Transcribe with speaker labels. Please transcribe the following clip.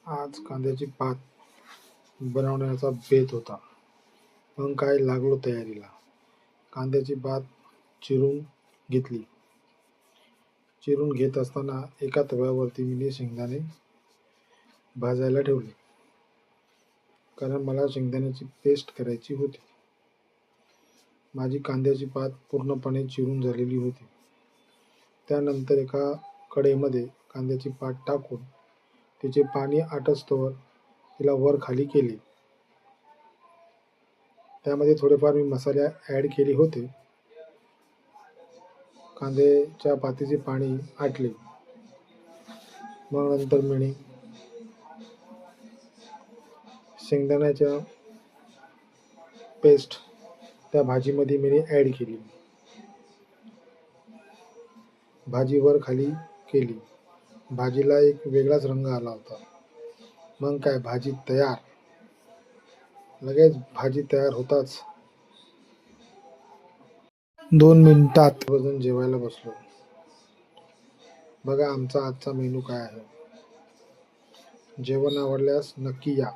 Speaker 1: आज कांद्याची पात बनवण्याचा बेत होता. मग काय लागलो तयारीला. कांद्याची पात चिरून घेतली. चिरून घेत असताना एका तव्यावरती मी शेंगदाणे भाजायला ठेवले, कारण मला शेंगदाण्याची पेस्ट करायची होती. माझी कांद्याची पात पूर्णपणे चिरून झालेली होती. त्यानंतर एका कढईमध्ये कांद्याची पात टाकून तिचे पाणी आटस्तोवर तिला वर खाली केले. त्यामध्ये थोडेफार मी मसाले ॲड केले होते. कांद्याच्या पातीचे पाणी आटले. मग नंतर मी शेंगदाण्याच्या पेस्ट त्या भाजीमध्ये मी ॲड केली. भाजी वर खाली केली. भाजीला एक वेगळाच रंग आला होता. मग काय, भाजी तयार. लगेच भाजी तयार होताच 2 मिनिटात सर्वजण जेवायला बसलो. बघा आमचा आजचा मेनू काय आहे. जेवण आवडल्यास नक्की या.